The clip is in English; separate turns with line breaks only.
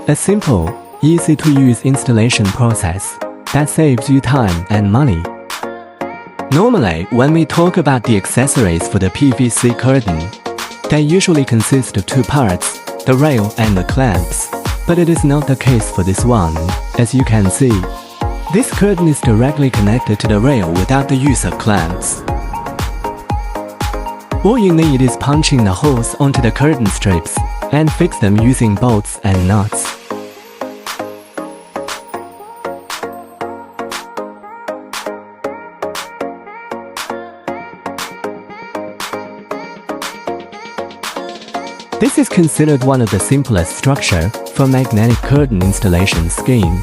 A simple, easy-to-use installation process that saves you time and money. Normally, when we talk about the accessories for the PVC curtain, they usually consist of two parts, the rail and the clamps. But it is not the case for this one, as you can see. This curtain is directly connected to the rail without the use of clamps. All you need is punching the holes onto the curtain strips and fix them using bolts and nuts. This is considered one of the simplest structure for magnetic curtain installation scheme.